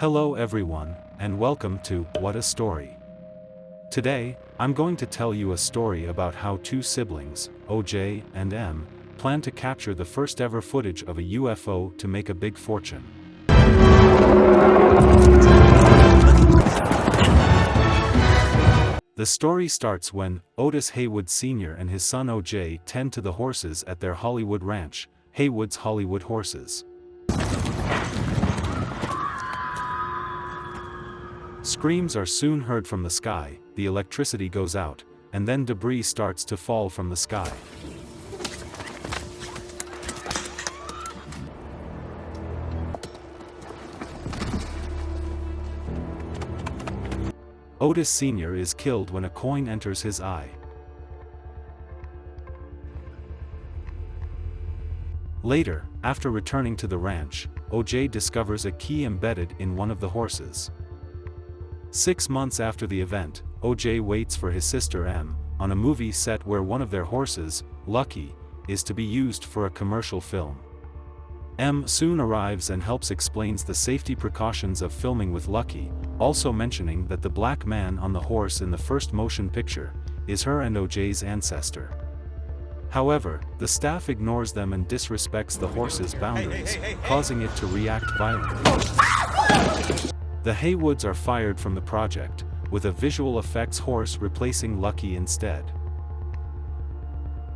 Hello everyone, and welcome to What a Story. Today, I'm going to tell you a story about how two siblings, OJ and M, plan to capture the first ever footage of a UFO to make a big fortune. The story starts when Otis Haywood Sr. and his son OJ tend to the horses at their Hollywood ranch, Haywood's Hollywood Horses. Screams are soon heard from the sky, the electricity goes out, and then debris starts to fall from the sky. Otis Sr. is killed when a coin enters his eye. Later, after returning to the ranch, OJ discovers a key embedded in one of the horses. 6 months after the event, OJ waits for his sister M, on a movie set where one of their horses, Lucky, is to be used for a commercial film. M soon arrives and helps explains the safety precautions of filming with Lucky, also mentioning that the black man on the horse in the first motion picture is her and OJ's ancestor. However, the staff ignores them and disrespects the horse's boundaries, causing it to react violently. The Haywoods are fired from the project, with a visual effects horse replacing Lucky instead.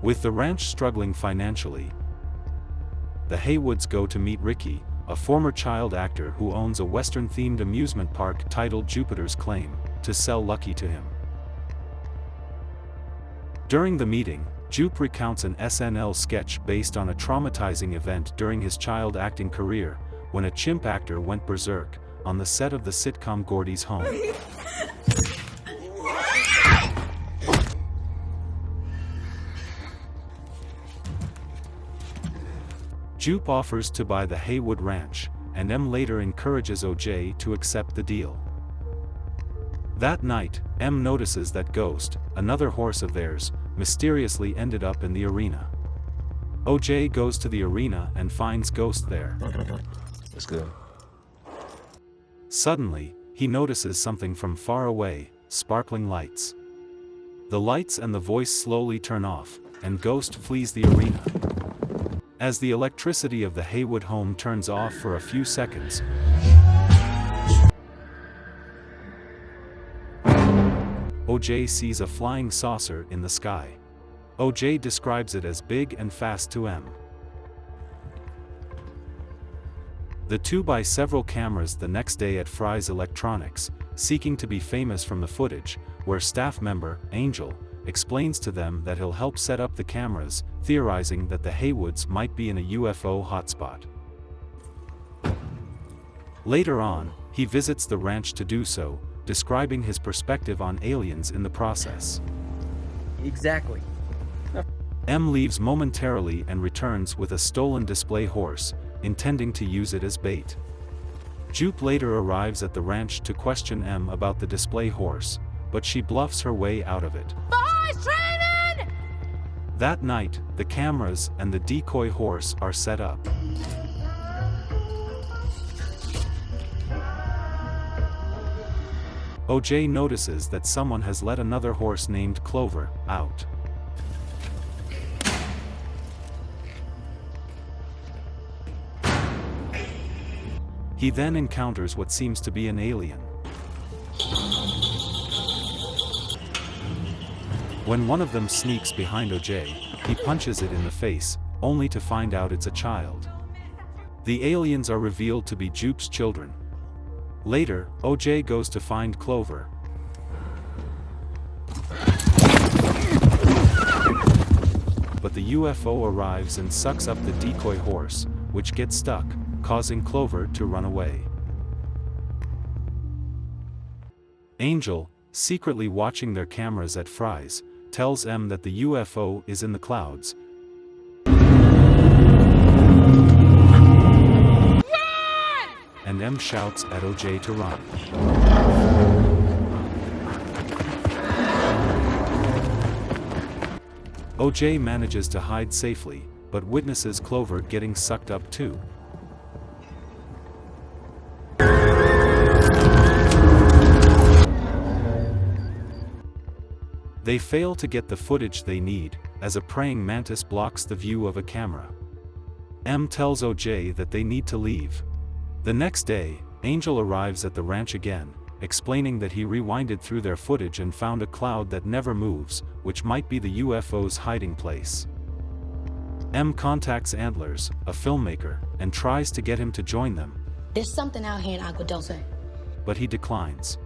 With the ranch struggling financially, the Haywoods go to meet Ricky, a former child actor who owns a Western-themed amusement park titled Jupiter's Claim, to sell Lucky to him. During the meeting, Jupe recounts an SNL sketch based on a traumatizing event during his child acting career, when a chimp actor went berserk on the set of the sitcom Gordy's Home. Jupe offers to buy the Haywood Ranch, and M later encourages OJ to accept the deal. That night, M notices that Ghost, another horse of theirs, mysteriously ended up in the arena. OJ goes to the arena and finds Ghost there. That's good. Suddenly, he notices something from far away, sparkling lights. The lights and the voice slowly turn off, and Ghost flees the arena. As the electricity of the Haywood home turns off for a few seconds, OJ sees a flying saucer in the sky. OJ describes it as big and fast to M. The two buy several cameras the next day at Fry's Electronics, seeking to be famous from the footage, where staff member, Angel, explains to them that he'll help set up the cameras, theorizing that the Haywoods might be in a UFO hotspot. Later on, he visits the ranch to do so, describing his perspective on aliens in the process. Exactly. M leaves momentarily and returns with a stolen display horse, intending to use it as bait. Jupe later arrives at the ranch to question M about the display horse, but she bluffs her way out of it. Boys training! That night, the cameras and the decoy horse are set up. OJ notices that someone has let another horse named Clover out. He then encounters what seems to be an alien. When one of them sneaks behind OJ, he punches it in the face, only to find out it's a child. The aliens are revealed to be Jupe's children. Later, OJ goes to find Clover. But the UFO arrives and sucks up the decoy horse, which gets stuck, causing Clover to run away. Angel, secretly watching their cameras at Fry's, tells M that the UFO is in the clouds. Run! And M shouts at OJ to run. OJ manages to hide safely, but witnesses Clover getting sucked up too. They fail to get the footage they need, as a praying mantis blocks the view of a camera. M tells OJ that they need to leave. The next day, Angel arrives at the ranch again, explaining that he rewinded through their footage and found a cloud that never moves, which might be the UFO's hiding place. M contacts Antlers, a filmmaker, and tries to get him to join them. There's something out here in Agua Dulce. But he declines.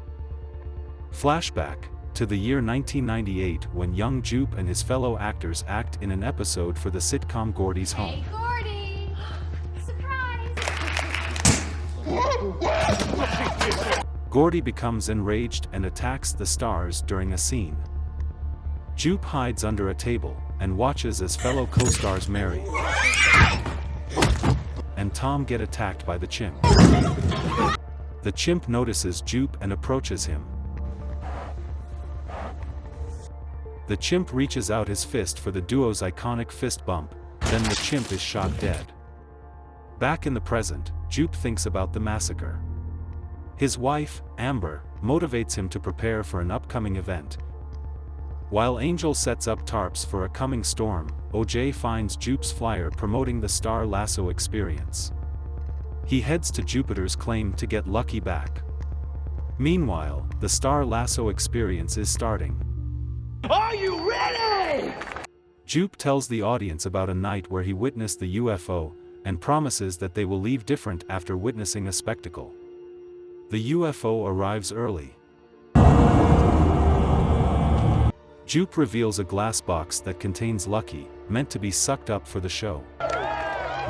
Flashback to the year 1998 when young Jupe and his fellow actors act in an episode for the sitcom Gordy's Home. Hey, Gordy! Surprise! Gordy becomes enraged and attacks the stars during a scene. Jupe hides under a table and watches as fellow co-stars Mary and Tom get attacked by the chimp. The chimp notices Jupe and approaches him. The chimp reaches out his fist for the duo's iconic fist bump, then the chimp is shot dead. Back in the present, Jupe thinks about the massacre. His wife, Amber, motivates him to prepare for an upcoming event. While Angel sets up tarps for a coming storm, OJ finds Jupe's flyer promoting the Star Lasso experience. He heads to Jupiter's claim to get Lucky back. Meanwhile, the Star Lasso experience is starting. Are you ready? Jupe tells the audience about a night where he witnessed the UFO, and promises that they will leave different after witnessing a spectacle. The UFO arrives early. Jupe reveals a glass box that contains Lucky, meant to be sucked up for the show.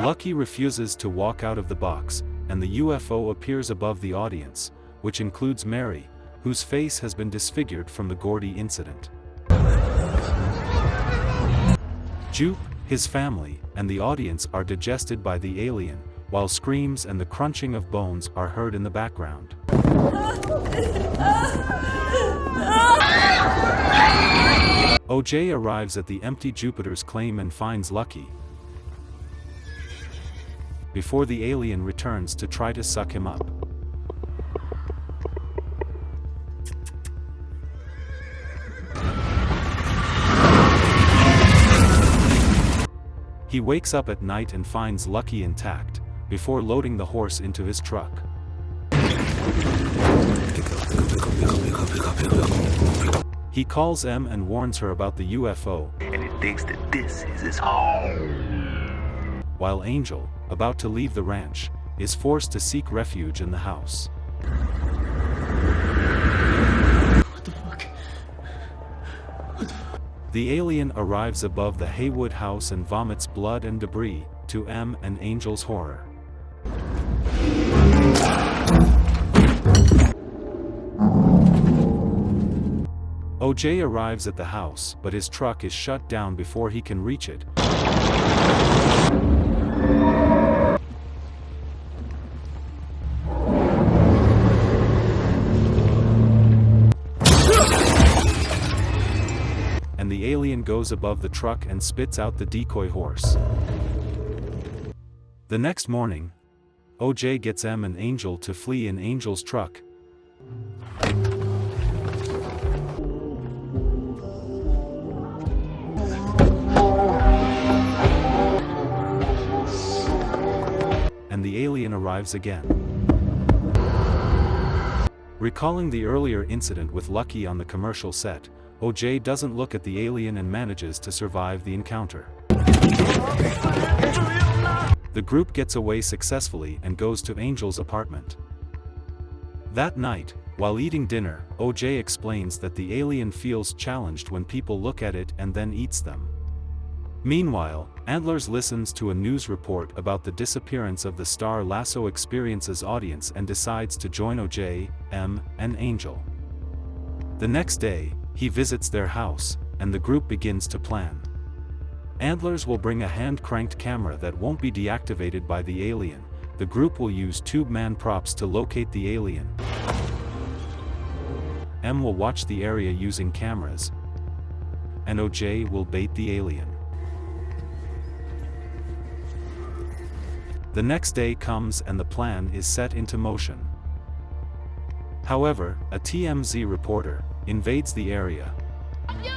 Lucky refuses to walk out of the box, and the UFO appears above the audience, which includes Mary, whose face has been disfigured from the Gordy incident. Jupe, his family, and the audience are digested by the alien, while screams and the crunching of bones are heard in the background. OJ arrives at the empty Jupiter's claim and finds Lucky, before the alien returns to try to suck him up. He wakes up at night and finds Lucky intact, before loading the horse into his truck. He calls M and warns her about the UFO, and it thinks that this is his home. While Angel, about to leave the ranch, is forced to seek refuge in the house. What the fuck? The alien arrives above the Haywood house and vomits blood and debris, to M and Angel's horror. OJ arrives at the house, but his truck is shut down before he can reach it. And the alien goes above the truck and spits out the decoy horse. The next morning, OJ gets M and Angel to flee in Angel's truck. And the alien arrives again. Recalling the earlier incident with Lucky on the commercial set, OJ doesn't look at the alien and manages to survive the encounter. The group gets away successfully and goes to Angel's apartment. That night, while eating dinner, OJ explains that the alien feels challenged when people look at it and then eats them. Meanwhile, Antlers listens to a news report about the disappearance of the Star Lasso Experience's audience and decides to join OJ, M, and Angel. The next day, he visits their house, and the group begins to plan. Antlers will bring a hand-cranked camera that won't be deactivated by the alien. The group will use tube man props to locate the alien. M will watch the area using cameras, and OJ will bait the alien. The next day comes and the plan is set into motion. However, a TMZ reporter invades the area. You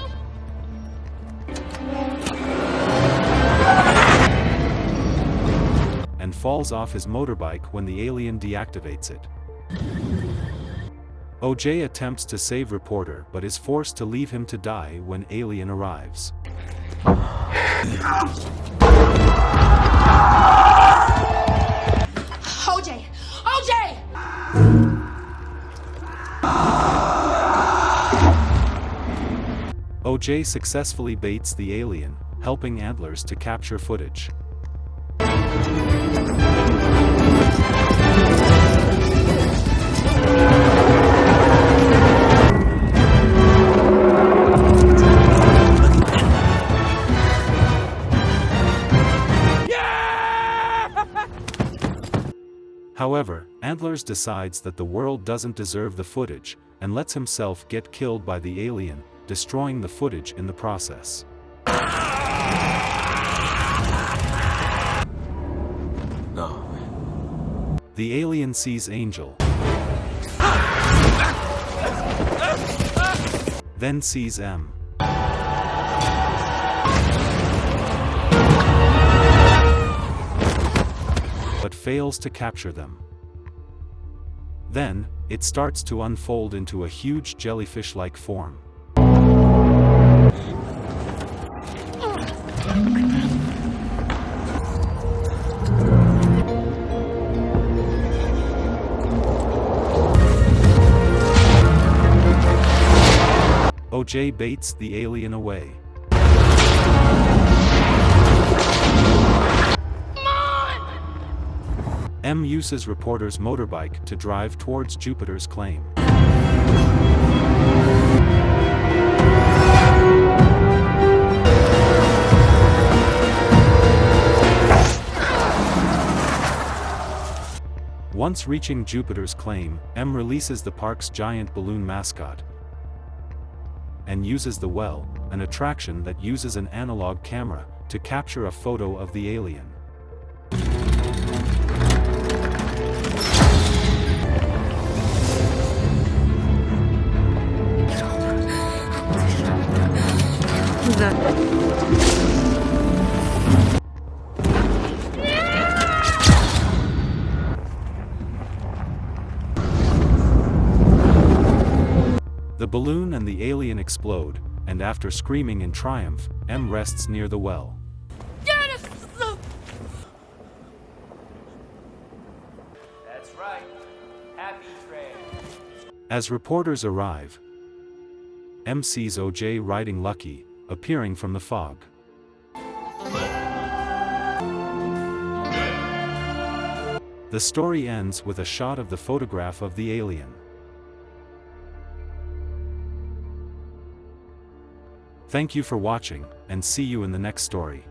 and falls off his motorbike when the alien deactivates it. OJ attempts to save reporter but is forced to leave him to die when alien arrives. OJ! OJ! OJ successfully baits the alien, helping Antlers to capture footage. However, Antlers decides that the world doesn't deserve the footage, and lets himself get killed by the alien, destroying the footage in the process. No. The alien sees Angel, then sees M, but fails to capture them. Then, it starts to unfold into a huge jellyfish-like form. OJ baits the alien away. M uses reporter's motorbike to drive towards Jupiter's claim. Once reaching Jupiter's claim, M releases the park's giant balloon mascot and uses the well, an attraction that uses an analog camera, to capture a photo of the alien. The balloon and the alien explode, and after screaming in triumph, M rests near the well. That's right. Happy train. As reporters arrive, M sees OJ riding Lucky, appearing from the fog. The story ends with a shot of the photograph of the alien. Thank you for watching, and see you in the next story.